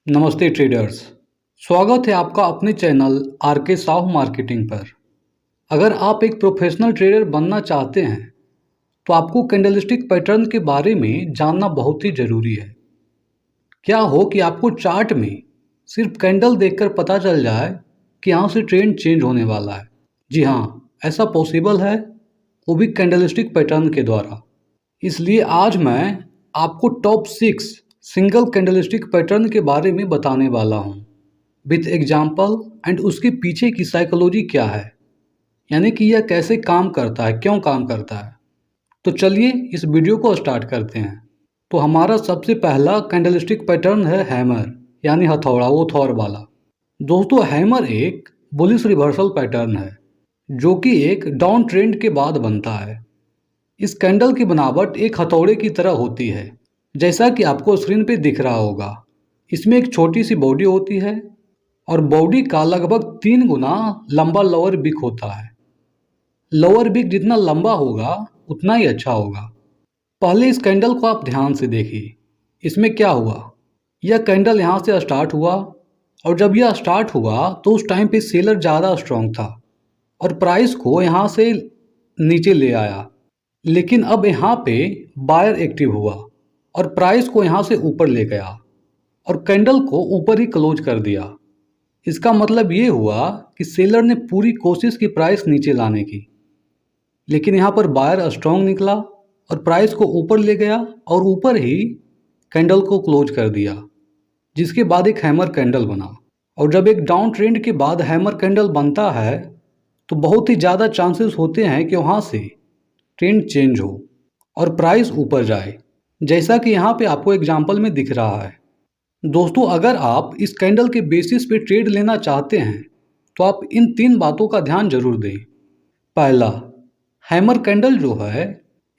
नमस्ते ट्रेडर्स। स्वागत है आपका अपने चैनल आर के साहू मार्केटिंग पर। अगर आप एक प्रोफेशनल ट्रेडर बनना चाहते हैं तो आपको कैंडलस्टिक पैटर्न के बारे में जानना बहुत ही ज़रूरी है। क्या हो कि आपको चार्ट में सिर्फ कैंडल देखकर पता चल जाए कि यहाँ से ट्रेंड चेंज होने वाला है। जी हाँ, ऐसा पॉसिबल है, वो भी कैंडलस्टिक पैटर्न के द्वारा। इसलिए आज मैं आपको टॉप 6 सिंगल कैंडलस्टिक पैटर्न के बारे में बताने वाला हूँ विथ एग्जाम्पल एंड उसके पीछे की साइकोलॉजी क्या है, यानी कि यह कैसे काम करता है, क्यों काम करता है। तो चलिए इस वीडियो को स्टार्ट करते हैं। तो हमारा सबसे पहला कैंडलस्टिक पैटर्न है हैमर, यानी हथौड़ा, वो थॉर वाला। दोस्तों, हैमर एक बुलिश रिवर्सल पैटर्न है जो कि एक डाउन ट्रेंड के बाद बनता है। इस कैंडल की बनावट एक हथौड़े की तरह होती है, जैसा कि आपको स्क्रीन पे दिख रहा होगा। इसमें एक छोटी सी बॉडी होती है और बॉडी का लगभग 3 गुना लंबा लोअर बिक होता है। लोअर बिक जितना लंबा होगा उतना ही अच्छा होगा। पहले इस कैंडल को आप ध्यान से देखिए। इसमें क्या हुआ, यह कैंडल यहाँ से स्टार्ट हुआ और जब यह स्टार्ट हुआ तो उस टाइम पे सेलर ज़्यादा स्ट्रॉन्ग था और प्राइस को यहाँ से नीचे ले आया। लेकिन अब यहाँ पे बायर एक्टिव हुआ और प्राइस को यहाँ से ऊपर ले गया और कैंडल को ऊपर ही क्लोज कर दिया। इसका मतलब ये हुआ कि सेलर ने पूरी कोशिश की प्राइस नीचे लाने की, लेकिन यहाँ पर बायर स्ट्रॉन्ग निकला और प्राइस को ऊपर ले गया और ऊपर ही कैंडल को क्लोज कर दिया, जिसके बाद एक हैमर कैंडल बना। और जब एक डाउन ट्रेंड के बाद हैमर कैंडल बनता है तो बहुत ही ज़्यादा चांसेस होते हैं कि वहाँ से ट्रेंड चेंज हो और प्राइस ऊपर जाए, जैसा कि यहाँ पे आपको एग्जांपल में दिख रहा है। दोस्तों, अगर आप इस कैंडल के बेसिस पे ट्रेड लेना चाहते हैं तो आप इन 3 बातों का ध्यान जरूर दें। पहला, हैमर कैंडल जो है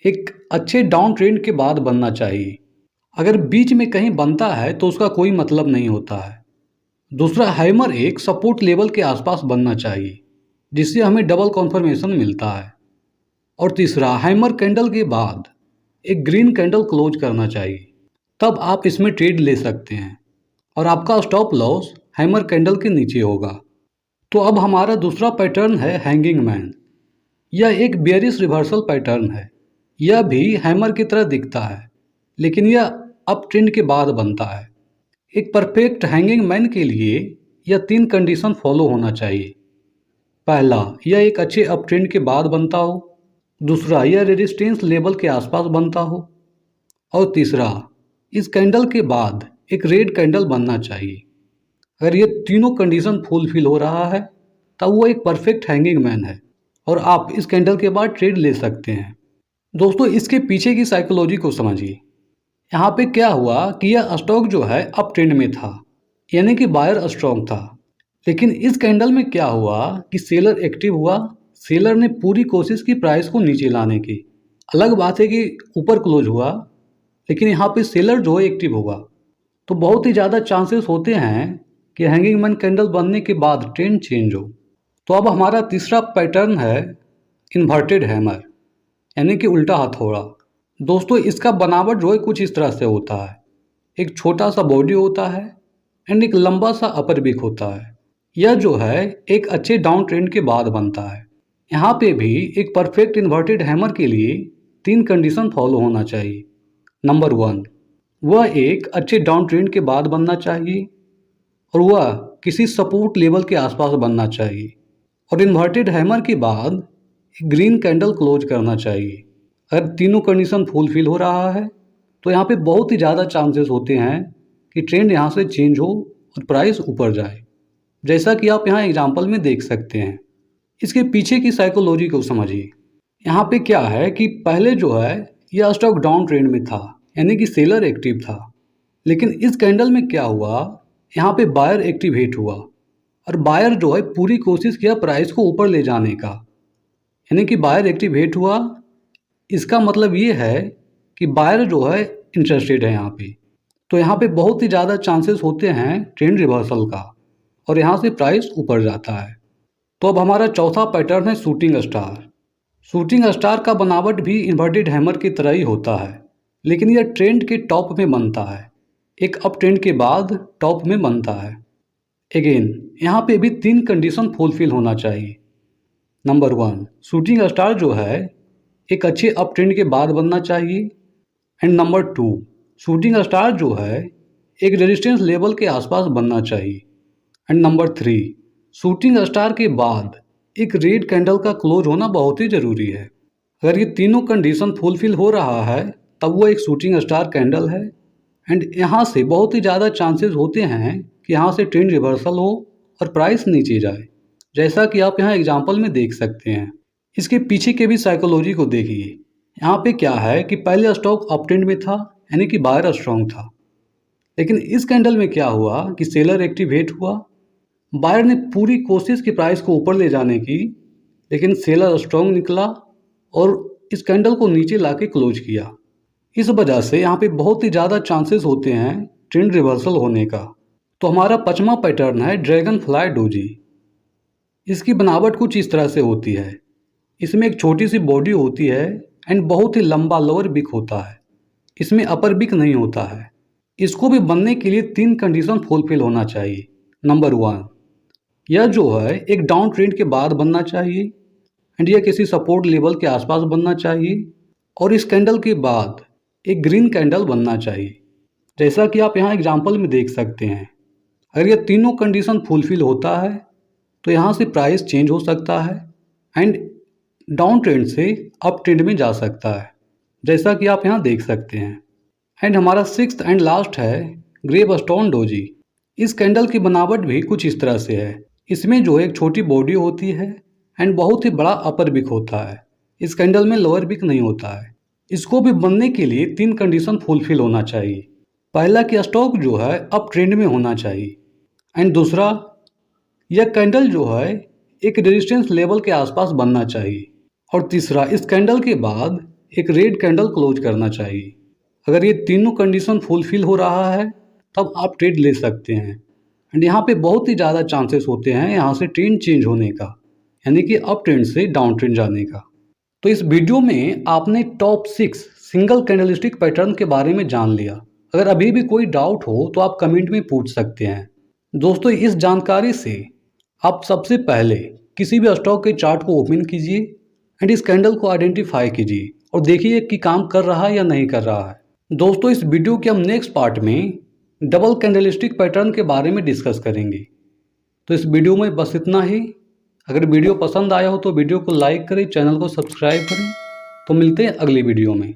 एक अच्छे डाउन ट्रेंड के बाद बनना चाहिए। अगर बीच में कहीं बनता है तो उसका कोई मतलब नहीं होता है। दूसरा, हैमर एक सपोर्ट लेवल के आसपास बनना चाहिए, जिससे हमें डबल कॉन्फर्मेशन मिलता है। और तीसरा, हैमर कैंडल के बाद एक ग्रीन कैंडल क्लोज करना चाहिए, तब आप इसमें ट्रेड ले सकते हैं और आपका स्टॉप लॉस हैमर कैंडल के नीचे होगा। तो अब हमारा दूसरा पैटर्न है हैंगिंग मैन। यह एक बेयरिश रिवर्सल पैटर्न है। यह भी हैमर की तरह दिखता है, लेकिन यह अप ट्रेंड के बाद बनता है। एक परफेक्ट हैंगिंग मैन के लिए यह 3 कंडीशन फॉलो होना चाहिए। पहला, यह एक अच्छे अप ट्रेंड के बाद बनता हो। दूसरा, यह रेजिस्टेंस लेवल के आसपास बनता हो। और तीसरा, इस कैंडल के बाद एक रेड कैंडल बनना चाहिए। अगर ये तीनों कंडीशन फुलफिल हो रहा है तब वो एक परफेक्ट हैंगिंग मैन है और आप इस कैंडल के बाद ट्रेड ले सकते हैं। दोस्तों, इसके पीछे की साइकोलॉजी को समझिए। यहाँ पे क्या हुआ कि यह स्टॉक जो है अप ट्रेंड में था, यानी कि बायर स्ट्रॉन्ग था। लेकिन इस कैंडल में क्या हुआ कि सेलर एक्टिव हुआ। सेलर ने पूरी कोशिश की प्राइस को नीचे लाने की। अलग बात है कि ऊपर क्लोज हुआ, लेकिन यहाँ पे सेलर जो है एक्टिव होगा, तो बहुत ही ज़्यादा चांसेस होते हैं कि हैंगिंग मैन कैंडल बनने के बाद ट्रेंड चेंज हो। तो अब हमारा तीसरा पैटर्न है इन्वर्टेड हैमर, यानी कि उल्टा हथौड़ा। दोस्तों, इसका बनावट जो है कुछ इस तरह से होता है। एक छोटा सा बॉडी होता है एंड एक लंबा सा अपर बिक होता है। यह जो है एक अच्छे डाउन ट्रेंड के बाद बनता है। यहाँ पे भी एक परफेक्ट इन्वर्टेड हैमर के लिए 3 कंडीशन फॉलो होना चाहिए। नंबर 1, वह एक अच्छे डाउन ट्रेंड के बाद बनना चाहिए और वह किसी सपोर्ट लेवल के आसपास बनना चाहिए और इन्वर्टेड हैमर के बाद एक ग्रीन कैंडल क्लोज करना चाहिए। अगर तीनों कंडीशन फुलफिल हो रहा है तो यहाँ पे बहुत ही ज़्यादा चांसेस होते हैं कि ट्रेंड यहाँ से चेंज हो और प्राइस ऊपर जाए, जैसा कि आप यहाँ एग्जाम्पल में देख सकते हैं। इसके पीछे की साइकोलॉजी को समझिए। यहाँ पे क्या है कि पहले जो है यह स्टॉक डाउन ट्रेंड में था, यानी कि सेलर एक्टिव था। लेकिन इस कैंडल में क्या हुआ, यहाँ पे बायर एक्टिवेट हुआ और बायर जो है पूरी कोशिश किया प्राइस को ऊपर ले जाने का, यानी कि बायर एक्टिवेट हुआ। इसका मतलब ये है कि बायर जो है इंटरेस्टेड है यहाँ पे। तो यहाँ पे बहुत ही ज़्यादा चांसेस होते हैं ट्रेंड रिवर्सल का और यहाँ से प्राइस ऊपर जाता है। तो अब हमारा चौथा पैटर्न है शूटिंग स्टार। शूटिंग स्टार का बनावट भी इन्वर्टेड हैमर की तरह ही होता है, लेकिन यह ट्रेंड के टॉप में बनता है। एक अप ट्रेंड के बाद टॉप में बनता है। अगेन यहाँ पे भी 3 कंडीशन फुलफिल होना चाहिए। नंबर 1, शूटिंग स्टार जो है एक अच्छे अप ट्रेंड के बाद बनना चाहिए। एंड नंबर 2, शूटिंग स्टार जो है एक रेजिस्टेंस लेवल के आसपास बनना चाहिए। एंड नंबर 3, शूटिंग स्टार के बाद एक रेड कैंडल का क्लोज होना बहुत ही ज़रूरी है। अगर ये तीनों कंडीशन फुलफिल हो रहा है तब वो एक शूटिंग स्टार कैंडल है। एंड यहाँ से बहुत ही ज़्यादा चांसेस होते हैं कि यहाँ से ट्रेंड रिवर्सल हो और प्राइस नीचे जाए, जैसा कि आप यहाँ एग्जांपल में देख सकते हैं। इसके पीछे के भी साइकोलॉजी को देखिए। यहाँ पे क्या है कि पहले स्टॉक अप ट्रेंड में था, यानी कि बायर स्ट्रॉन्ग था, लेकिन इस कैंडल में क्या हुआ कि सेलर एक्टिवेट हुआ। बायर ने पूरी कोशिश की प्राइस को ऊपर ले जाने की, लेकिन सेलर स्ट्रॉन्ग निकला और इस कैंडल को नीचे ला के क्लोज किया। इस वजह से यहाँ पे बहुत ही ज़्यादा चांसेस होते हैं ट्रेंड रिवर्सल होने का। तो हमारा 5वां पैटर्न है ड्रैगन फ्लाई डोजी। इसकी बनावट कुछ इस तरह से होती है। इसमें एक छोटी सी बॉडी होती है एंड बहुत ही लंबा लोअर बिक होता है। इसमें अपर बिक नहीं होता है। इसको भी बनने के लिए 3 कंडीशन फुलफिल होना चाहिए। नंबर 1, यह जो है एक डाउन ट्रेंड के बाद बनना चाहिए एंड यह किसी सपोर्ट लेवल के आसपास बनना चाहिए। और इस कैंडल के बाद एक ग्रीन कैंडल बनना चाहिए, जैसा कि आप यहाँ एग्जांपल में देख सकते हैं। अगर ये तीनों कंडीशन फुलफिल होता है तो यहाँ से प्राइस चेंज हो सकता है एंड डाउन ट्रेंड से अप ट्रेंड में जा सकता है, जैसा कि आप यहाँ देख सकते हैं। एंड हमारा 6th एंड लास्ट है ग्रेव स्टोन डोजी। इस कैंडल की बनावट भी कुछ इस तरह से है। इसमें जो एक छोटी बॉडी होती है एंड बहुत ही बड़ा अपर बिक होता है। इस कैंडल में लोअर बिक नहीं होता है। इसको भी बनने के लिए 3 कंडीशन फुलफिल होना चाहिए। पहला कि स्टॉक जो है अप ट्रेंड में होना चाहिए एंड दूसरा, यह कैंडल जो है एक रेजिस्टेंस लेवल के आसपास बनना चाहिए और तीसरा, इस कैंडल के बाद एक रेड कैंडल क्लोज करना चाहिए। अगर ये तीनों कंडीशन फुलफिल हो रहा है तब आप ट्रेड ले सकते हैं। एंड यहाँ पे बहुत ही ज़्यादा चांसेस होते हैं यहाँ से ट्रेंड चेंज होने का, यानी कि अप ट्रेंड से डाउन ट्रेंड जाने का। तो इस वीडियो में आपने टॉप 6 सिंगल कैंडलस्टिक पैटर्न के बारे में जान लिया। अगर अभी भी कोई डाउट हो तो आप कमेंट में पूछ सकते हैं। दोस्तों, इस जानकारी से आप सबसे पहले किसी भी स्टॉक के चार्ट को ओपन कीजिए एंड इस कैंडल को आइडेंटिफाई कीजिए और देखिए कि काम कर रहा है या नहीं कर रहा है। दोस्तों, इस वीडियो के हम नेक्स्ट पार्ट में डबल कैंडलस्टिक पैटर्न के बारे में डिस्कस करेंगे। तो इस वीडियो में बस इतना ही। अगर वीडियो पसंद आया हो तो वीडियो को लाइक करें, चैनल को सब्सक्राइब करें। तो मिलते हैं अगली वीडियो में।